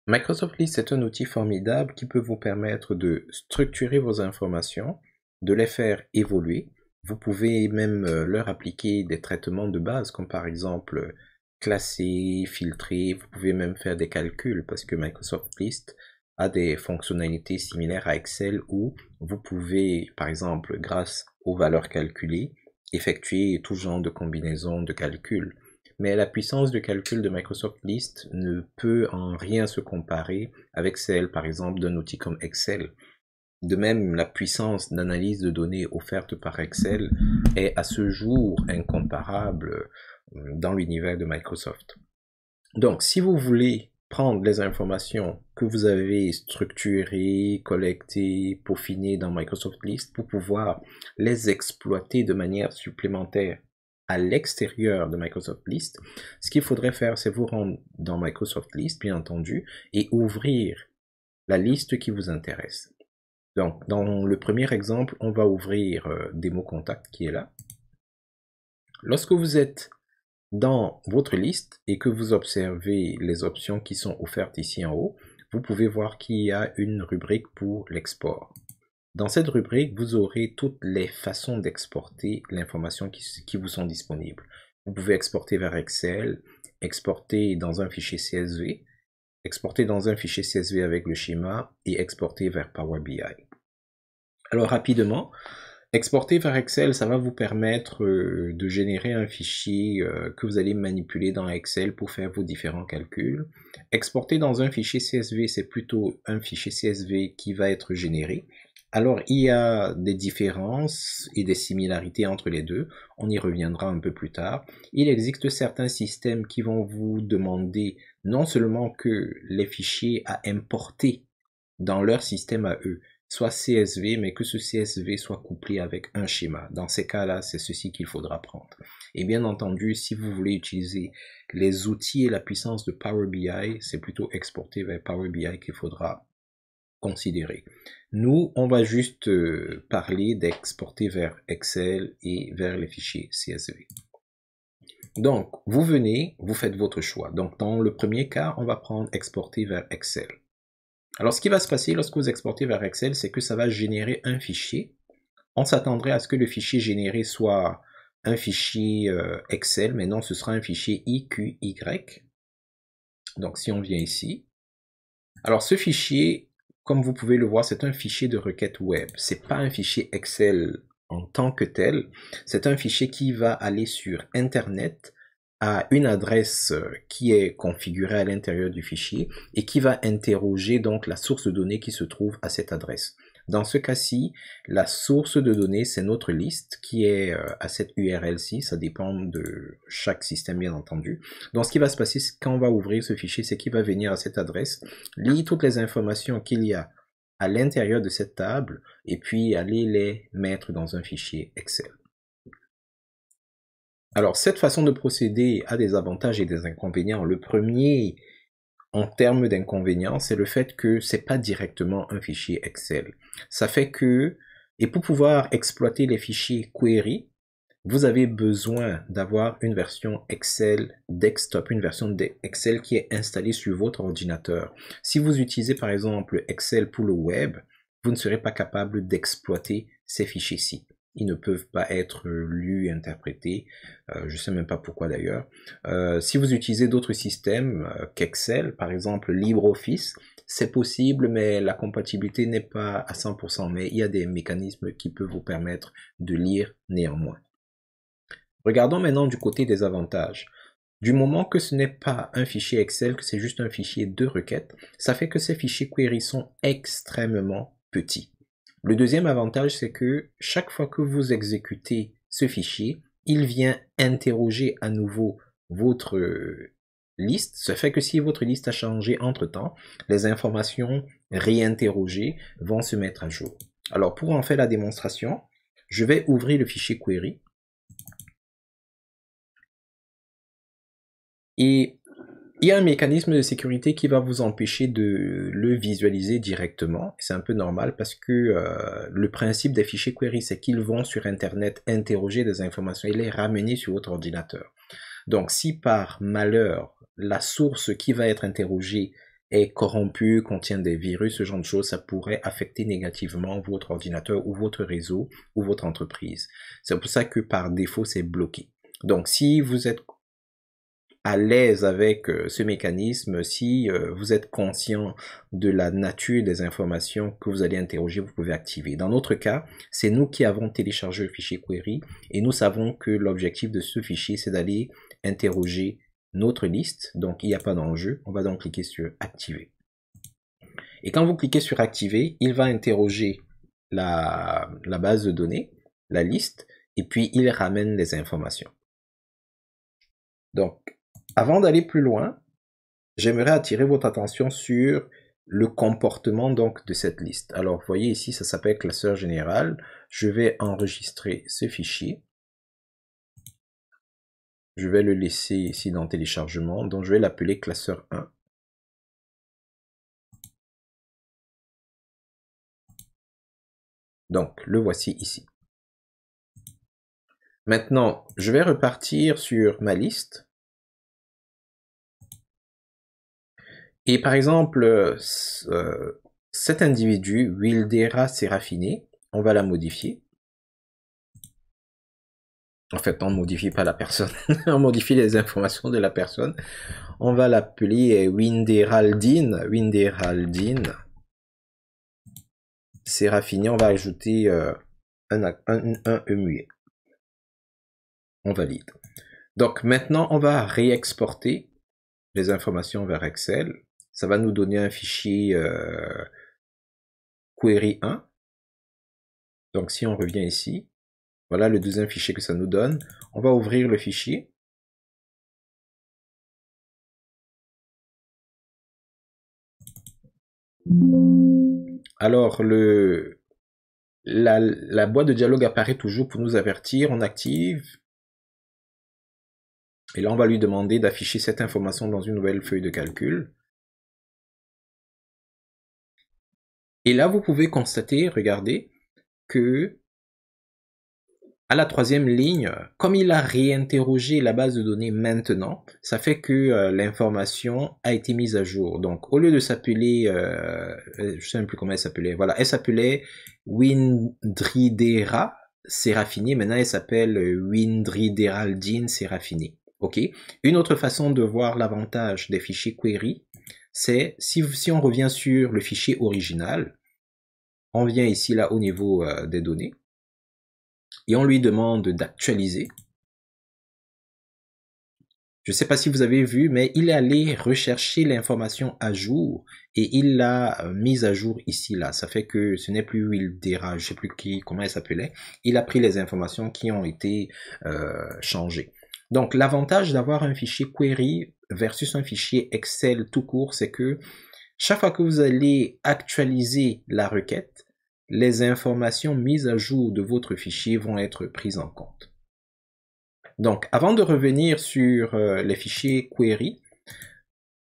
Microsoft List est un outil formidable qui peut vous permettre de structurer vos informations, de les faire évoluer. Vous pouvez même leur appliquer des traitements de base, comme par exemple classer, filtrer. Vous pouvez même faire des calculs parce que Microsoft List a des fonctionnalités similaires à Excel où vous pouvez, par exemple, grâce aux valeurs calculées, effectuer tout genre de combinaisons de calculs. Mais la puissance de calcul de Microsoft List ne peut en rien se comparer avec celle, par exemple, d'un outil comme Excel. De même, la puissance d'analyse de données offerte par Excel est à ce jour incomparable dans l'univers de Microsoft. Donc, si vous voulez prendre les informations que vous avez structurées, collectées, peaufinées dans Microsoft List pour pouvoir les exploiter de manière supplémentaire à l'extérieur de Microsoft List, ce qu'il faudrait faire, c'est vous rendre dans Microsoft List, bien entendu, et ouvrir la liste qui vous intéresse. Donc, dans le premier exemple, on va ouvrir Démo Contact qui est là. Lorsque vous êtes dans votre liste et que vous observez les options qui sont offertes ici en haut, vous pouvez voir qu'il y a une rubrique pour l'export. Dans cette rubrique, vous aurez toutes les façons d'exporter l'information qui vous sont disponibles. Vous pouvez exporter vers Excel, exporter dans un fichier CSV, exporter dans un fichier CSV avec le schéma et exporter vers Power BI. Alors rapidement, exporter vers Excel, ça va vous permettre de générer un fichier que vous allez manipuler dans Excel pour faire vos différents calculs. Exporter dans un fichier CSV, c'est plutôt un fichier CSV qui va être généré. Alors, il y a des différences et des similarités entre les deux. On y reviendra un peu plus tard. Il existe certains systèmes qui vont vous demander non seulement que les fichiers à importer dans leur système à eux soit CSV, mais que ce CSV soit couplé avec un schéma. Dans ces cas-là, c'est ceci qu'il faudra prendre. Et bien entendu, si vous voulez utiliser les outils et la puissance de Power BI, c'est plutôt exporter vers Power BI qu'il faudra considérer. Nous, on va juste parler d'exporter vers Excel et vers les fichiers CSV. Donc, vous venez, vous faites votre choix. Donc, dans le premier cas, on va prendre exporter vers Excel. Alors, ce qui va se passer lorsque vous exportez vers Excel, c'est que ça va générer un fichier. On s'attendrait à ce que le fichier généré soit un fichier Excel, mais non, ce sera un fichier IQY. Donc, si on vient ici. Alors, ce fichier, comme vous pouvez le voir, c'est un fichier de requête web. C'est pas un fichier Excel en tant que tel. C'est un fichier qui va aller sur Internet à une adresse qui est configurée à l'intérieur du fichier et qui va interroger donc la source de données qui se trouve à cette adresse. Dans ce cas-ci, la source de données, c'est notre liste qui est à cette URL-ci. Ça dépend de chaque système, bien entendu. Donc, ce qui va se passer quand on va ouvrir ce fichier, c'est qu'il va venir à cette adresse, lire toutes les informations qu'il y a à l'intérieur de cette table et puis aller les mettre dans un fichier Excel. Alors, cette façon de procéder a des avantages et des inconvénients. Le premier, en termes d'inconvénients, c'est le fait que c'est pas directement un fichier Excel. Ça fait que, et pour pouvoir exploiter les fichiers query, vous avez besoin d'avoir une version Excel desktop, une version d'Excel qui est installée sur votre ordinateur. Si vous utilisez par exemple Excel pour le web, vous ne serez pas capable d'exploiter ces fichiers-ci. Ils ne peuvent pas être lus, interprétés. Je sais même pas pourquoi d'ailleurs. Si vous utilisez d'autres systèmes qu'Excel, par exemple LibreOffice, c'est possible, mais la compatibilité n'est pas à 100%. Mais il y a des mécanismes qui peuvent vous permettre de lire néanmoins. Regardons maintenant du côté des avantages. Du moment que ce n'est pas un fichier Excel, que c'est juste un fichier de requête, ça fait que ces fichiers query sont extrêmement petits. Le deuxième avantage, c'est que chaque fois que vous exécutez ce fichier, il vient interroger à nouveau votre liste. Ça fait que si votre liste a changé entre-temps, les informations réinterrogées vont se mettre à jour. Alors, pour en faire la démonstration, je vais ouvrir le fichier query. Et il y a un mécanisme de sécurité qui va vous empêcher de le visualiser directement. C'est un peu normal parce que le principe des fichiers query, c'est qu'ils vont sur Internet interroger des informations et les ramener sur votre ordinateur. Donc si par malheur, la source qui va être interrogée est corrompu, contient des virus, ce genre de choses, ça pourrait affecter négativement votre ordinateur ou votre réseau ou votre entreprise. C'est pour ça que par défaut, c'est bloqué. Donc, si vous êtes à l'aise avec ce mécanisme, si vous êtes conscient de la nature des informations que vous allez interroger, vous pouvez activer. Dans notre cas, c'est nous qui avons téléchargé le fichier query et nous savons que l'objectif de ce fichier, c'est d'aller interroger notre liste. Donc, il n'y a pas d'enjeu. On va donc cliquer sur activer. Et quand vous cliquez sur activer, il va interroger la base de données, la liste, et puis il ramène les informations. Donc, avant d'aller plus loin, j'aimerais attirer votre attention sur le comportement donc de cette liste. Alors, vous voyez ici, ça s'appelle classeur général. Je vais enregistrer ce fichier. Je vais le laisser ici dans téléchargement. Donc, je vais l'appeler classeur 1. Donc, le voici ici. Maintenant, je vais repartir sur ma liste. Et par exemple, cet individu, Wildera Serafini, on va la modifier. En fait, on ne modifie pas la personne, on modifie les informations de la personne. On va l'appeler Winderaldine Serafini, on va ajouter un E muet. On valide. Donc maintenant, on va réexporter les informations vers Excel. Ça va nous donner un fichier query 1. Donc si on revient ici, voilà le deuxième fichier que ça nous donne. On va ouvrir le fichier. Alors la boîte de dialogue apparaît toujours pour nous avertir. On active. Et là, on va lui demander d'afficher cette information dans une nouvelle feuille de calcul. Et là, vous pouvez constater, regardez, que à la troisième ligne, comme il a réinterrogé la base de données maintenant, ça fait que l'information a été mise à jour. Donc, au lieu de s'appeler, je sais même plus comment elle s'appelait, voilà, elle s'appelait Windridera Serafini, maintenant elle s'appelle Windrideraldine Serafini. Ok. Une autre façon de voir l'avantage des fichiers query, c'est si on revient sur le fichier original, on vient ici là au niveau des données et on lui demande d'actualiser. Je ne sais pas si vous avez vu, mais il est allé rechercher l'information à jour et il l'a mise à jour ici là. Ça fait que ce n'est plus Wildera, je sais plus comment elle s'appelait. Il a pris les informations qui ont été changées. Donc l'avantage d'avoir un fichier query versus un fichier Excel tout court, c'est que chaque fois que vous allez actualiser la requête, les informations mises à jour de votre fichier vont être prises en compte. Donc, avant de revenir sur les fichiers query,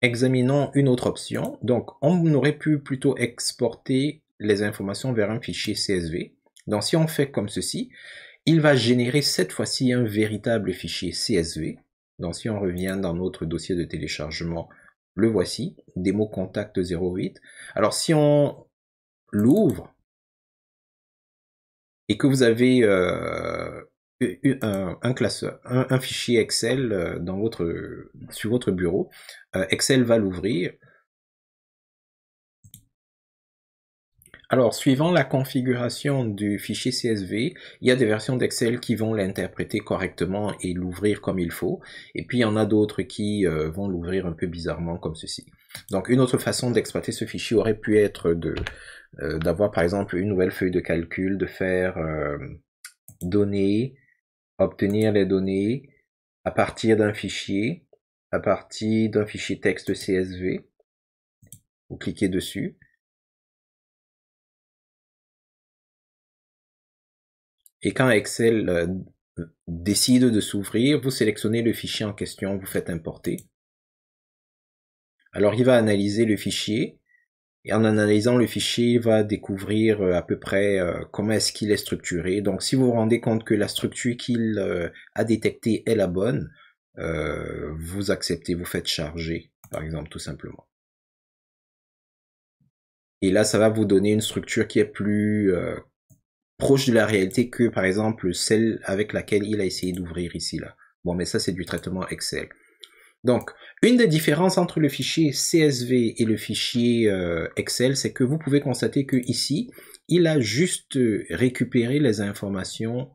examinons une autre option. Donc, on aurait pu plutôt exporter les informations vers un fichier CSV. Donc, si on fait comme ceci, il va générer cette fois-ci un véritable fichier CSV. Donc, si on revient dans notre dossier de téléchargement, le voici, démo contact 08. Alors, si on l'ouvre et que vous avez un classeur, un fichier Excel sur votre bureau, Excel va l'ouvrir. Alors, suivant la configuration du fichier CSV, il y a des versions d'Excel qui vont l'interpréter correctement et l'ouvrir comme il faut, et puis il y en a d'autres qui vont l'ouvrir un peu bizarrement comme ceci. Donc, une autre façon d'exploiter ce fichier aurait pu être d'avoir par exemple une nouvelle feuille de calcul, de faire données, obtenir les données à partir d'un fichier texte CSV. Vous cliquez dessus. Et quand Excel décide de s'ouvrir, vous sélectionnez le fichier en question, vous faites importer. Alors il va analyser le fichier, et en analysant le fichier, il va découvrir à peu près comment est-ce qu'il est structuré. Donc si vous vous rendez compte que la structure qu'il a détectée est la bonne, vous acceptez, vous faites charger, par exemple, tout simplement. Et là, ça va vous donner une structure qui est plus proche de la réalité que, par exemple, celle avec laquelle il a essayé d'ouvrir ici, là. Bon, mais ça, c'est du traitement Excel. Donc, une des différences entre le fichier CSV et le fichier Excel, c'est que vous pouvez constater que ici, il a juste récupéré les informations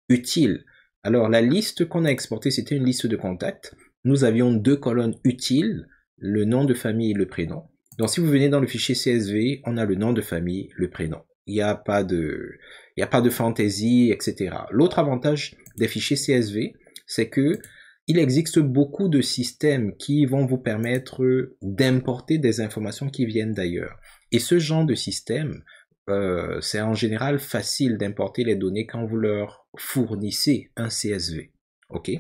utiles. Alors, la liste qu'on a exportée, c'était une liste de contacts. Nous avions 2 colonnes utiles, le nom de famille et le prénom. Donc, si vous venez dans le fichier CSV, on a le nom de famille, le prénom. Il n'y a pas de fantaisie, etc. L'autre avantage des fichiers CSV, c'est que il existe beaucoup de systèmes qui vont vous permettre d'importer des informations qui viennent d'ailleurs. Et ce genre de système, c'est en général facile d'importer les données quand vous leur fournissez un CSV. Ok?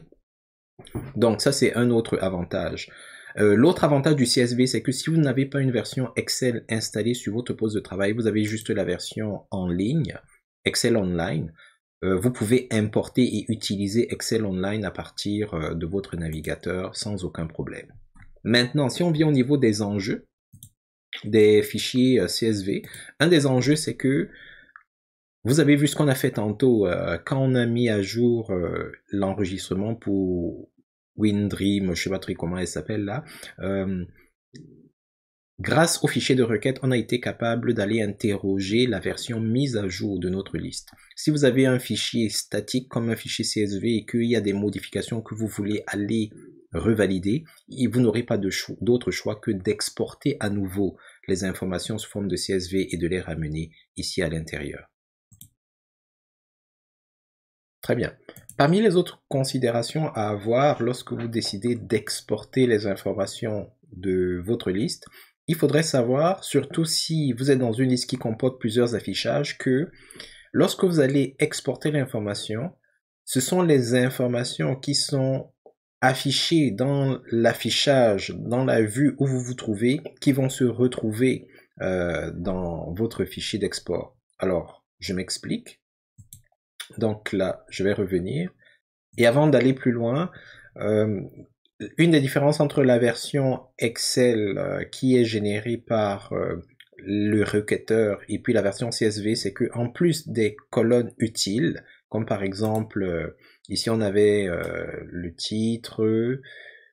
Donc ça, c'est un autre avantage. L'autre avantage du CSV, c'est que si vous n'avez pas une version Excel installée sur votre poste de travail, vous avez juste la version en ligne, Excel Online, vous pouvez importer et utiliser Excel Online à partir de votre navigateur sans aucun problème. Maintenant, si on vient au niveau des enjeux des fichiers CSV, un des enjeux, c'est que vous avez vu ce qu'on a fait tantôt quand on a mis à jour l'enregistrement pour WinDream, je sais pas trop comment elle s'appelle là. Grâce au fichier de requête, on a été capable d'aller interroger la version mise à jour de notre liste. Si vous avez un fichier statique comme un fichier CSV et qu'il y a des modifications que vous voulez aller revalider, vous n'aurez pas d'autre choix que d'exporter à nouveau les informations sous forme de CSV et de les ramener ici à l'intérieur. Très bien. Parmi les autres considérations à avoir lorsque vous décidez d'exporter les informations de votre liste, il faudrait savoir, surtout si vous êtes dans une liste qui comporte plusieurs affichages, que lorsque vous allez exporter l'information, ce sont les informations qui sont affichées dans l'affichage, dans la vue où vous vous trouvez, qui vont se retrouver dans votre fichier d'export. Alors, je m'explique. Donc là, je vais revenir. Et avant d'aller plus loin, une des différences entre la version Excel qui est générée par le requêteur et puis la version CSV, c'est que en plus des colonnes utiles, comme par exemple, ici on avait le titre,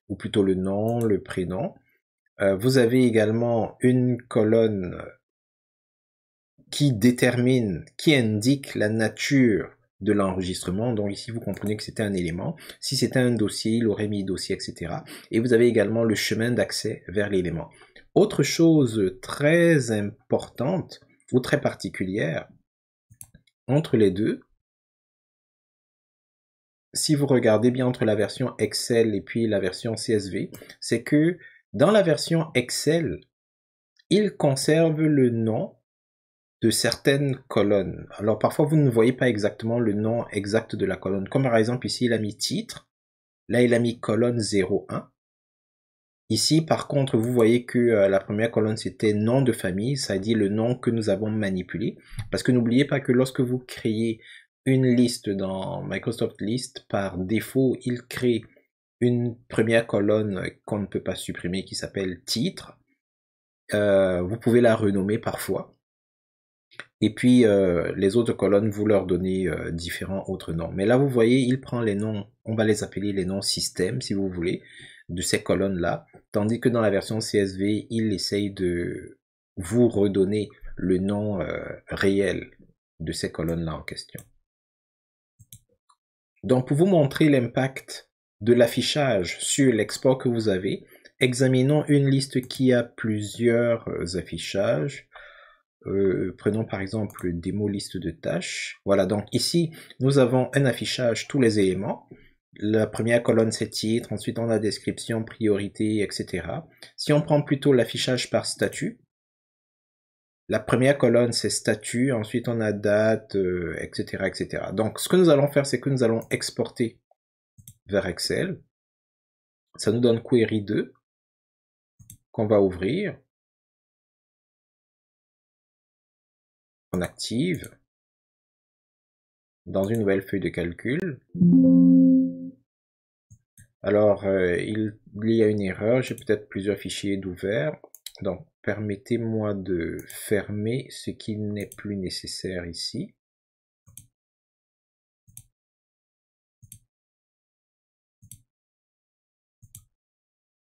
ou plutôt le nom, le prénom, vous avez également une colonne qui détermine, qui indique la nature de l'enregistrement. Donc ici, vous comprenez que c'était un élément. Si c'était un dossier, il aurait mis dossier, etc. Et vous avez également le chemin d'accès vers l'élément. Autre chose très importante ou très particulière entre les deux, si vous regardez bien entre la version Excel et puis la version CSV, c'est que dans la version Excel, il conserve le nom de certaines colonnes. Alors parfois vous ne voyez pas exactement le nom exact de la colonne. Comme par exemple ici il a mis titre, là il a mis colonne 01. Ici par contre vous voyez que la première colonne c'était nom de famille, ça dit le nom que nous avons manipulé. Parce que n'oubliez pas que lorsque vous créez une liste dans Microsoft List, par défaut il crée une première colonne qu'on ne peut pas supprimer qui s'appelle titre. Vous pouvez la renommer parfois. Et puis, les autres colonnes, vous leur donnez différents autres noms. Mais là, vous voyez, il prend les noms, on va les appeler les noms système, si vous voulez, de ces colonnes-là. Tandis que dans la version CSV, il essaye de vous redonner le nom réel de ces colonnes-là en question. Donc, pour vous montrer l'impact de l'affichage sur l'export que vous avez, examinons une liste qui a plusieurs affichages. Prenons par exemple démo liste de tâches. Voilà, donc ici, nous avons un affichage, tous les éléments. La première colonne, c'est titre, ensuite on a description, priorité, etc. Si on prend plutôt l'affichage par statut, la première colonne, c'est statut, ensuite on a date, etc., etc. Donc, ce que nous allons faire, c'est que nous allons exporter vers Excel. Ça nous donne Query 2, qu'on va ouvrir. On active dans une nouvelle feuille de calcul. Alors, il y a une erreur, j'ai peut-être plusieurs fichiers d'ouvert. Donc, permettez-moi de fermer ce qui n'est plus nécessaire ici.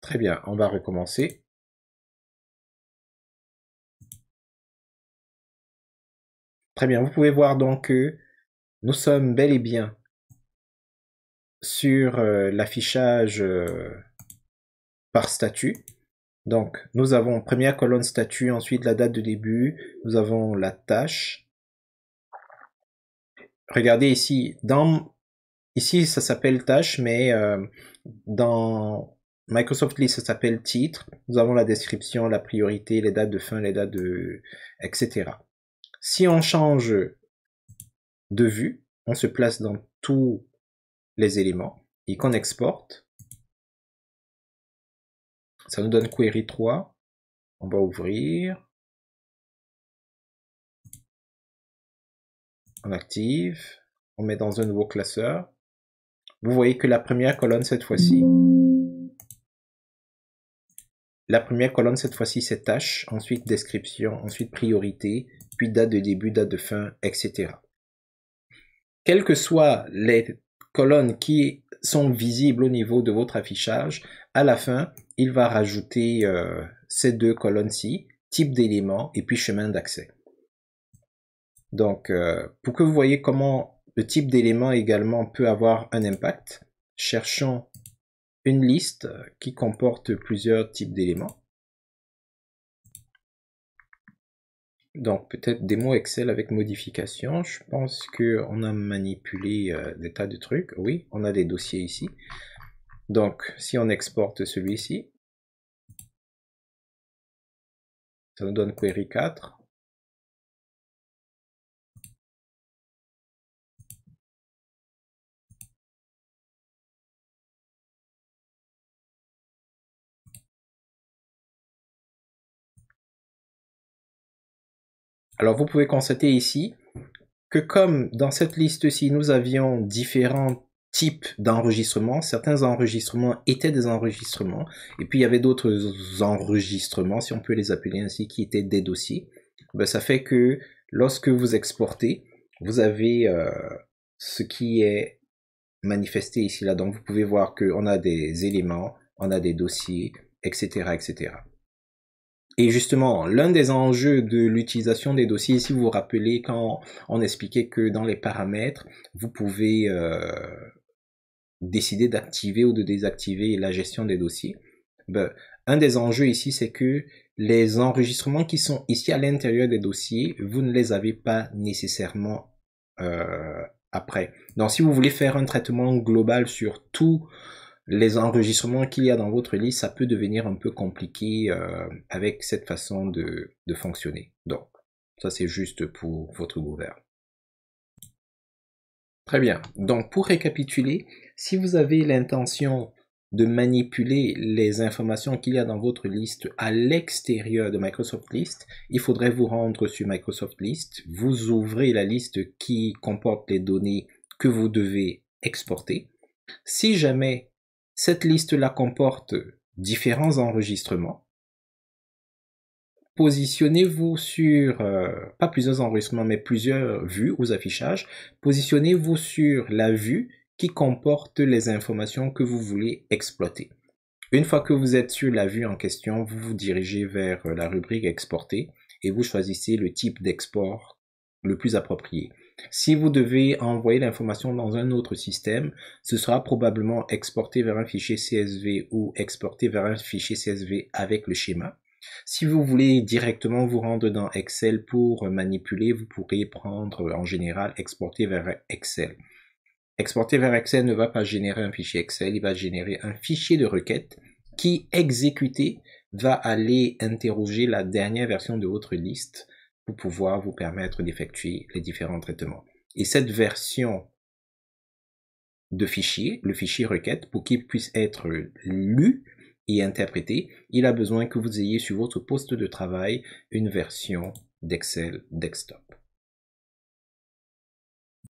Très bien, on va recommencer. Très bien, vous pouvez voir donc que nous sommes bel et bien sur l'affichage par statut. Donc, nous avons première colonne statut, ensuite la date de début, nous avons la tâche. Regardez ici, ici ça s'appelle tâche, mais dans Microsoft List ça s'appelle titre. Nous avons la description, la priorité, les dates de fin, les dates de... etc. Si on change de vue, on se place dans tous les éléments et qu'on exporte, ça nous donne Query 3. On va ouvrir. On active. On met dans un nouveau classeur. Vous voyez que la première colonne cette fois-ci, c'est tâche, ensuite description, ensuite priorité, puis date de début, date de fin, etc. Quelles que soient les colonnes qui sont visibles au niveau de votre affichage, à la fin, il va rajouter ces deux colonnes-ci, type d'élément et puis chemin d'accès. Donc, pour que vous voyez comment le type d'élément également peut avoir un impact, cherchons une liste qui comporte plusieurs types d'éléments. Donc, peut-être des mots Excel avec modification. Je pense qu'on a manipulé des tas de trucs. Oui, on a des dossiers ici. Donc, si on exporte celui-ci, ça nous donne Query 4. Alors, vous pouvez constater ici que comme dans cette liste-ci, nous avions différents types d'enregistrements, certains enregistrements étaient des enregistrements, et puis il y avait d'autres enregistrements, si on peut les appeler ainsi, qui étaient des dossiers. Ben, ça fait que lorsque vous exportez, vous avez ce qui est manifesté ici, là. Donc, vous pouvez voir qu'on a des éléments, on a des dossiers, etc., etc. Et justement, l'un des enjeux de l'utilisation des dossiers, si vous vous rappelez, quand on expliquait que dans les paramètres, vous pouvez décider d'activer ou de désactiver la gestion des dossiers. Ben, un des enjeux ici, c'est que les enregistrements qui sont ici à l'intérieur des dossiers, vous ne les avez pas nécessairement après. Donc, si vous voulez faire un traitement global sur tout les enregistrements qu'il y a dans votre liste, ça peut devenir un peu compliqué avec cette façon de fonctionner. Donc, ça c'est juste pour votre gouverne. Très bien. Donc, pour récapituler, si vous avez l'intention de manipuler les informations qu'il y a dans votre liste à l'extérieur de Microsoft List, il faudrait vous rendre sur Microsoft List, vous ouvrez la liste qui comporte les données que vous devez exporter. Si jamais cette liste-là comporte différents enregistrements, positionnez-vous sur, pas plusieurs enregistrements, mais plusieurs vues aux affichages, positionnez-vous sur la vue qui comporte les informations que vous voulez exploiter. Une fois que vous êtes sur la vue en question, vous vous dirigez vers la rubrique exporter et vous choisissez le type d'export le plus approprié. Si vous devez envoyer l'information dans un autre système, ce sera probablement exporté vers un fichier CSV ou exporté vers un fichier CSV avec le schéma. Si vous voulez directement vous rendre dans Excel pour manipuler, vous pourrez prendre en général exporter vers Excel. Exporter vers Excel ne va pas générer un fichier Excel, il va générer un fichier de requête qui, exécuté, va aller interroger la dernière version de votre liste pour pouvoir vous permettre d'effectuer les différents traitements. Et cette version de fichier, le fichier requête, pour qu'il puisse être lu et interprété, il a besoin que vous ayez sur votre poste de travail une version d'Excel Desktop.